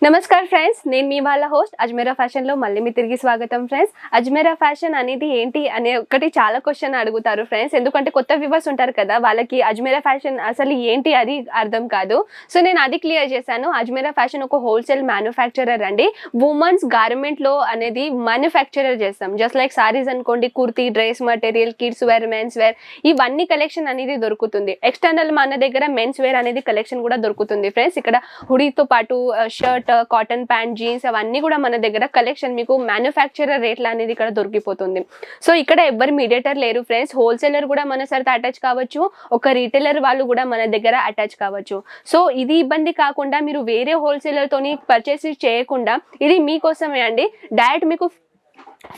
Namaskar friends, నేను మీ వాళ్ళ host Ajmera ఫ్యాషన్లో మళ్ళీ మీ తిరిగి స్వాగతం ఫ్రెండ్స్. అజ్మేరా ఫ్యాషన్ అనేది ఏంటి అనే ఒకటి చాలా క్వశ్చన్ అడుగుతారు ఫ్రెండ్స్. ఎందుకంటే కొత్త వ్యూవర్స్ ఉంటారు కదా, వాళ్ళకి అజ్మేరా ఫ్యాషన్ అసలు ఏంటి అది అర్థం కాదు. సో నేను అది క్లియర్ చేశాను. అజ్మేరా ఫ్యాషన్ ఒక హోల్సేల్ మ్యానుఫ్యాక్చరర్ అండి. ఉమెన్స్ గార్మెంట్లో అనేది మ్యానుఫ్యాక్చరర్ చేస్తాం. జస్ట్ లైక్ సారీస్ అనుకోండి, kurti, dress material, kids wear, men's wear, ఇవన్నీ కలెక్షన్ అనేది దొరుకుతుంది. ఎక్స్టర్నల్ మన దగ్గర మెన్స్ వేర్ అనేది కలెక్షన్ కూడా దొరుకుతుంది ఫ్రెండ్స్. ఇక్కడ హుడీతో పాటు షర్ట్, కాటన్ ప్యాంట్, జీన్స్ అవన్నీ కూడా మన దగ్గర కలెక్షన్ మీకు మ్యానుఫ్యాక్చరర్ రేట్ల అనేది ఇక్కడ దొరికిపోతుంది. సో ఇక్కడ ఎవ్వరు మీడియేటర్ లేరు ఫ్రెండ్స్. హోల్సేలర్ కూడా మన సరితో అటాచ్ కావచ్చు, ఒక రీటైలర్ వాళ్ళు కూడా మన దగ్గర అటాచ్ కావచ్చు. సో ఇది ఇబ్బంది కాకుండా మీరు వేరే హోల్సేలర్ తోని పర్చేస్ చేయకుండా ఇది మీకోసమే అండి. డైరెక్ట్ మీకు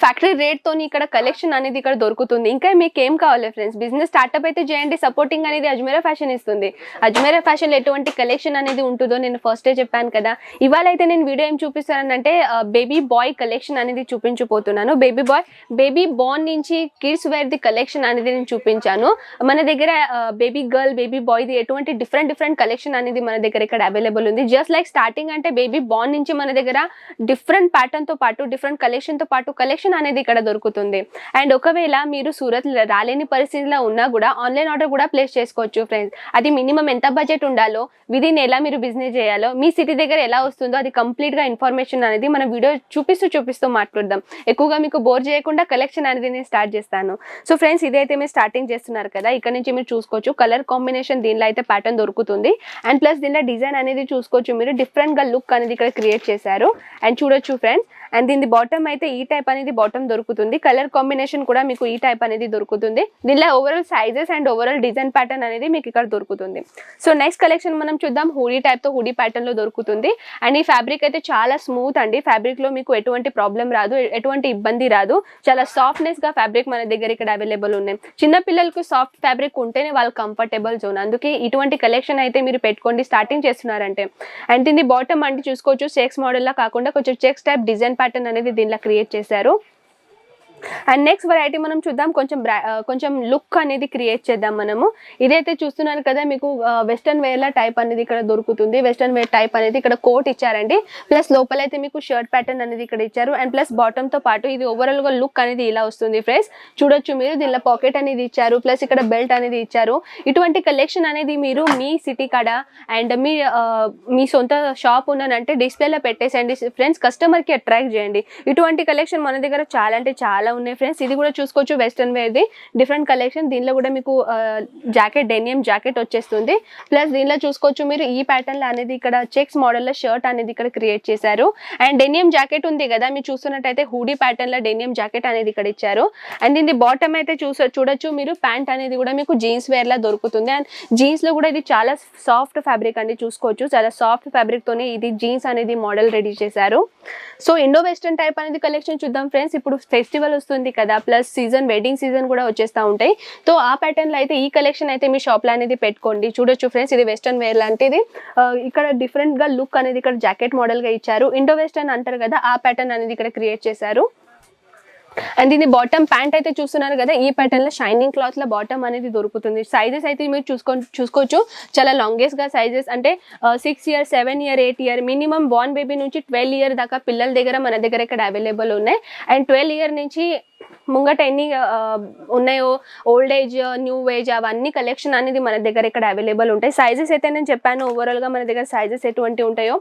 ఫ్యాక్టరీ రేట్ తోని ఇక్కడ కలెక్షన్ అనేది ఇక్కడ దొరుకుతుంది. ఇంకా మీకు ఏం కావాలి ఫ్రెండ్స్, బిజినెస్ స్టార్ట్అప్ అయితే చేయండి. సపోర్టింగ్ అనేది అజ్మేరా ఫ్యాషన్ ఇస్తుంది. అజ్మేరా ఫ్యాషన్ ఎటువంటి కలెక్షన్ అనేది ఉంటుందో నేను ఫస్టే చెప్పాను కదా. ఇవాళ అయితే నేను వీడియో ఏం చూపిస్తానంటే బేబీ బాయ్ కలెక్షన్ అనేది చూపించబోతున్నాను. బేబీ బాయ్ నుంచి కిడ్స్ వేర్ ది కలెక్షన్ అనేది నేను చూపించాను. మన దగ్గర baby girl, baby bye the ఎటువంటి డిఫరెంట్ కలెక్షన్ అనేది మన దగ్గర ఇక్కడ అవైలబుల్ ఉంది. జస్ట్ లైక్ స్టార్టింగ్ అంటే బేబీ బాయ్ నుంచి మన దగ్గర డిఫరెంట్ ప్యాటర్న్ తో పాటు డిఫరెంట్ కలెక్షన్ తో పాటు కలెక్షన్ అనేది ఇక్కడ దొరుకుతుంది. అండ్ ఒకవేళ మీరు సూరత్ రాలేని పరిస్థితిలో ఉన్నా కూడా ఆన్లైన్ ఆర్డర్ కూడా ప్లేస్ చేసుకోవచ్చు ఫ్రెండ్స్. అది మినిమం ఎంత బడ్జెట్ ఉండాలో, విదిన్ ఎలా మీరు బిజినెస్ చేయాలో, మీ సిటీ దగ్గర ఎలా వస్తుందో అది కంప్లీట్ గా ఇన్ఫర్మేషన్ అనేది మనం వీడియో చూపిస్తూ మాట్లాడదాం. ఎక్కువగా మీకు బోర్ చేయకుండా కలెక్షన్ అనేది నేను స్టార్ట్ చేస్తాను. సో ఫ్రెండ్స్, ఇదైతే మీరు స్టార్టింగ్ చేస్తున్నారు కదా, ఇక్కడ నుంచి మీరు చూసుకోవచ్చు కలర్ కాంబినేషన్ దీనిలో అయితే ప్యాటర్న్ దొరుకుతుంది. అండ్ ప్లస్ దీనిలో డిజైన్ అనేది చూసుకోవచ్చు మీరు, డిఫరెంట్ గా లుక్ అనేది ఇక్కడ క్రియేట్ చేశారు. అండ్ చూడొచ్చు ఫ్రెండ్స్. అండ్ దీని బాటమ్ అయితే ఈ టైప్ అనేది బాటమ్ దొరుకుతుంది. కలర్ కాంబినేషన్ కూడా మీకు ఈ టైప్ అనేది దొరుకుతుంది. దీనిలో overall sizes and overall design pattern అనేది మీకు ఇక్కడ దొరుకుతుంది. సో నెక్స్ట్ కలెక్షన్ మనం చూద్దాం. హుడీ టైప్ తో హుడీ ప్యాటర్న్ లో దొరుకుతుంది. అండ్ ఈ ఫ్యాబ్రిక్ అయితే చాలా స్మూత్ అండి. ఫ్యాబ్రిక్ లో మీకు ఎటువంటి ప్రాబ్లం రాదు, ఎటువంటి ఇబ్బంది రాదు. చాలా సాఫ్ట్నెస్ గా ఫ్యాబ్రిక్ మన దగ్గర ఇక్కడ అవైలబుల్ ఉన్నాయి. చిన్న పిల్లలకు సాఫ్ట్ ఫ్యాబ్రిక్ ఉంటేనే వాళ్ళు కంఫర్టబుల్ జోన్. అందుకే ఇటువంటి కలెక్షన్ అయితే మీరు పెట్టుకోండి స్టార్టింగ్ చేస్తున్నారంటే. అండ్ దీని బాటమ్ అంటే చూసుకోవచ్చు చెక్స్ మోడల్ లా కాకుండా కొంచెం చెక్స్ టైప్ డిజైన్ ప్యాటర్న్ అనేది దీనిలో క్రియేట్ చేశారు. అండ్ నెక్స్ట్ వెరైటీ మనం చూద్దాం. కొంచెం లుక్ అనేది క్రియేట్ చేద్దాం మనము. ఇదైతే చూస్తున్నాను కదా, మీకు వెస్టర్న్ వేర్ లా టైప్ అనేది ఇక్కడ దొరుకుతుంది. వెస్టర్న్ వేర్ టైప్ అనేది ఇక్కడ కోట్ ఇచ్చారండి. ప్లస్ లోపల అయితే మీకు షర్ట్ ప్యాటర్న్ అనేది ఇక్కడ ఇచ్చారు. అండ్ ప్లస్ బాటమ్ తో పాటు ఇది ఓవరాల్ గా లుక్ అనేది ఇలా వస్తుంది ఫ్రెండ్స్. చూడొచ్చు మీరు, దీనిలో పాకెట్ అనేది ఇచ్చారు. ప్లస్ ఇక్కడ బెల్ట్ అనేది ఇచ్చారు. ఇటువంటి కలెక్షన్ అనేది మీరు మీ సిటీ కాడ అండ్ మీ సొంత షాప్ ఉన్నానంటే డిస్ప్లేలో పెట్టేసండి ఫ్రెండ్స్. కస్టమర్ కి అట్రాక్ట్ చేయండి. ఇటువంటి కలెక్షన్ మన దగ్గర చాలా అంటే చాలా ఉన్నాయి ఫ్రెండ్స్. ఇది కూడా చూసుకోవచ్చు western wear the different collection. దీనిలో కూడా మీకు జాకెట్, డెనియం జాకెట్ వచ్చేస్తుంది. ప్లస్ దీనిలో చూసుకోవచ్చు మీరు ఈ ప్యాటర్న్ లో అనేది ఇక్కడ చెక్స్ మోడల్ లో షర్ట్ అనేది ఇక్కడ క్రియేట్ చేశారు. అండ్ డెనియం జాకెట్ ఉంది కదా, మీరు చూస్తున్నట్టయితే హుడీ ప్యాటర్న్ లో డెనియం జాకెట్ అనేది ఇక్కడ ఇచ్చారు. అండ్ దీని బాటమ్ అయితే చూడొచ్చు మీరు, ప్యాంట్ అనేది కూడా మీకు జీన్స్ వేర్ లా దొరుకుతుంది. అండ్ జీన్స్ లో కూడా ఇది చాలా సాఫ్ట్ ఫ్యాబ్రిక్ అండి. చూసుకోవచ్చు చాలా సాఫ్ట్ ఫ్యాబ్రిక్ తోనే ఇది జీన్స్ అనేది మోడల్ రెడీ చేశారు. సో ఇండో వెస్టర్న్ టైప్ అనేది కలెక్షన్ చూద్దాం ఫ్రెండ్స్. ఇప్పుడు ఫెస్టివల్ వస్తుంది కదా, ప్లస్ సీజన్, వెడ్డింగ్ సీజన్ కూడా వచ్చేస్తూ ఉంటాయి. సో ఆ ప్యాటర్న్ లో అయితే ఈ కలెక్షన్ అయితే మీ షాప్ లో అనేది పెట్టుకోండి. చూడొచ్చు ఫ్రెండ్స్, ఇది వెస్టర్న్ వేర్ లాంటిది. ఇక్కడ డిఫరెంట్ గా లుక్ అనేది ఇక్కడ జాకెట్ మోడల్ గా ఇచ్చారు. ఇండో వెస్టర్న్ అంటారు కదా, ఆ ప్యాటర్న్ అనేది ఇక్కడ క్రియేట్ చేశారు. అండ్ దీని బాటమ్ ప్యాంట్ అయితే చూస్తున్నారు కదా, ఈ ప్యాటర్న్ లో షైనింగ్ క్లాత్ లో బాటమ్ అనేది దొరుకుతుంది. సైజెస్ అయితే మీరు చూసుకోవచ్చు చాలా లాంగెస్ట్ గా సైజెస్ అంటే 6 years, 7 years, 8 years, minimum born baby నుంచి 12 years దాకా పిల్లల దగ్గర మన దగ్గర ఇక్కడ అవైలబుల్ ఉన్నాయి. అండ్ 12 years నుంచి ముంగట ఎన్ని ఉన్నాయో, ఓల్డ్ ఏజ్, న్యూ ఏజ్, అవన్నీ కలెక్షన్ అనేది మన దగ్గర ఇక్కడ అవైలబుల్ ఉంటాయి. సైజెస్ అయితే నేను చెప్పాను ఓవరాల్ గా మన దగ్గర సైజెస్ ఎటువంటి ఉంటాయో.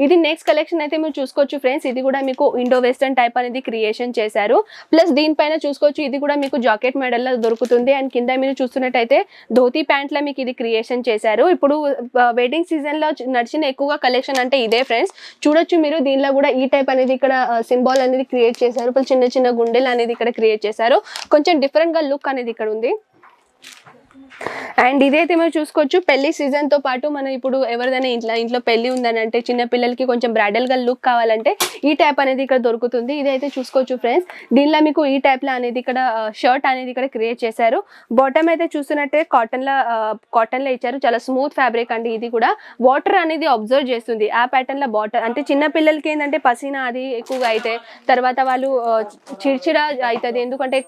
ఇది నెక్స్ట్ కలెక్షన్ అయితే మీరు చూసుకోవచ్చు ఫ్రెండ్స్. ఇది కూడా మీకు ఇండో వెస్టర్న్ టైప్ అనేది క్రియేషన్ చేశారు. ప్లస్ దీనిపైన చూసుకోవచ్చు ఇది కూడా మీకు జాకెట్ మోడల్ లో దొరుకుతుంది. అండ్ కింద మీరు చూస్తున్నట్టయితే ధోతి ప్యాంట్ లో మీకు ఇది క్రియేషన్ చేశారు. ఇప్పుడు వెడ్డింగ్ సీజన్ లో నడిచిన ఎక్కువగా కలెక్షన్ అంటే ఇదే ఫ్రెండ్స్. చూడొచ్చు మీరు, దీనిలో కూడా ఈ టైప్ అనేది ఇక్కడ సింబాల్ అనేది క్రియేట్ చేశారు. చిన్న చిన్న గుండెలు అనేది ఇక్కడ క్రియేట్ చేశారు. కొంచెం డిఫరెంట్ గా లుక్ అనేది ఇక్కడ ఉంది. అండ్ ఇదైతే మీరు చూసుకోవచ్చు పెళ్లి సీజన్ తో పాటు మనం ఇప్పుడు ఎవరిదైనా ఇంట్లో పెళ్లి ఉందని అంటే చిన్న పిల్లలకి కొంచెం బ్రైడల్ గా లుక్ కావాలంటే ఈ టైప్ అనేది ఇక్కడ దొరుకుతుంది. ఇదైతే చూసుకోవచ్చు ఫ్రెండ్స్. దీనిలో మీకు ఈ టైప్ లో అనేది ఇక్కడ షర్ట్ అనేది ఇక్కడ క్రియేట్ చేశారు. బాటమ్ అయితే చూస్తున్నట్టే కాటన్ లో ఇచ్చారు. చాలా స్మూత్ ఫ్యాబ్రిక్ అండి. ఇది కూడా వాటర్ అనేది అబ్జర్వ్ చేస్తుంది. ఆ ప్యాటర్న్ లో బాటమ్ అంటే చిన్న పిల్లలకి ఏంటంటే పసీనా అది ఎక్కువగా అయితే తర్వాత వాళ్ళు చిడిచిడ అవుతుంది. ఎందుకంటే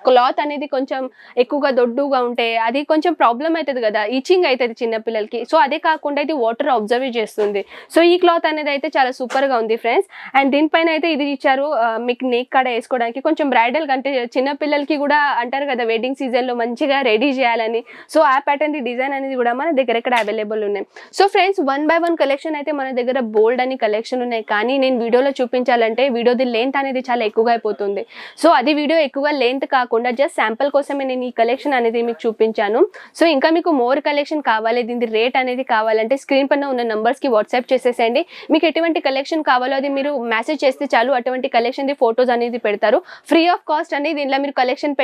క్లాత్ అనేది కొంచెం ఎక్కువగా దొడ్డుగా ఉంటే అది కొంచెం ప్రాబ్లం అవుతుంది కదా, ఇచింగ్ అవుతుంది చిన్నపిల్లలకి. సో అదే కాకుండా ఇది వాటర్ అబ్జర్వ్ చేస్తుంది. సో ఈ క్లాత్ అనేది అయితే చాలా సూపర్గా ఉంది ఫ్రెండ్స్. అండ్ దీనిపైన అయితే ఇది ఇచ్చారు మీకు నెక్ కాడ వేసుకోవడానికి, కొంచెం బ్రైడల్ అంటే చిన్నపిల్లలకి కూడా అంటారు కదా వెడ్డింగ్ సీజన్లో మంచిగా రెడీ చేయాలని. సో ఆ ప్యాటర్న్ డిజైన్ అనేది కూడా మన దగ్గర ఇక్కడ అవైలబుల్ ఉన్నాయి. సో ఫ్రెండ్స్ 1 by 1 కలెక్షన్ అయితే మన దగ్గర బోల్డ్ అని కలెక్షన్ ఉన్నాయి, కానీ నేను వీడియోలో చూపించాలంటే వీడియోది లెంత్ అనేది చాలా ఎక్కువగా అయిపోతుంది. సో అది వీడియో ఎక్కువగా లెంత్ కాకుండా జస్ట్ శాంపుల్ కోసమే నేను ఈ కలెక్షన్ అనేది మీకు చూపించాను. సో ఇంకా మీకు మోర్ కలెక్షన్ కావాలి, దీని రేట్ అనేది కావాలంటే స్క్రీన్ పైన ఉన్న నంబర్స్కి వాట్సాప్ చేసేసేయండి. మీకు ఎటువంటి కలెక్షన్ కావాలో అది మీరు మెసేజ్ చేస్తే చాలు, అటువంటి కలెక్షన్ ఫొటోస్ అనేది పెడతారు ఫ్రీ ఆఫ్ కాస్ట్ అండి. దీనిలో మీరు కలెక్షన్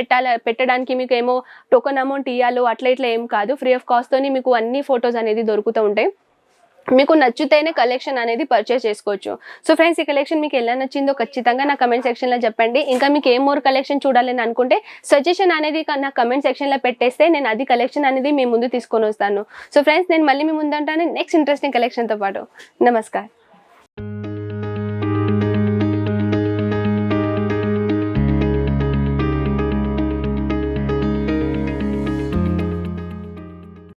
పెట్టడానికి మీకు ఏమో టోకన్ అమౌంట్ ఇవ్వాలో అట్లా ఇట్లా ఏం కాదు, ఫ్రీ ఆఫ్ కాస్ట్తోని మీకు అన్ని ఫొటోస్ అనేది దొరుకుతూ ఉంటాయి. మీకు నచ్చితేనే కలెక్షన్ అనేది పర్చేస్ చేసుకోవచ్చు. సో ఫ్రెండ్స్ ఈ కలెక్షన్ మీకు ఎలా నచ్చిందో ఖచ్చితంగా నా కమెంట్ సెక్షన్లో చెప్పండి. ఇంకా మీకు ఏం మోర్ కలెక్షన్ చూడాలని అనుకుంటే సజెషన్ అనేది నా కమెంట్ సెక్షన్లో పెట్టేస్తే నేను అది కలెక్షన్ అనేది మీ ముందు తీసుకొని వస్తాను. సో ఫ్రెండ్స్ నేను మళ్ళీ మీ ముందు ఉంటాను నెక్స్ట్ ఇంట్రెస్టింగ్ కలెక్షన్తో పాటు. నమస్కారం.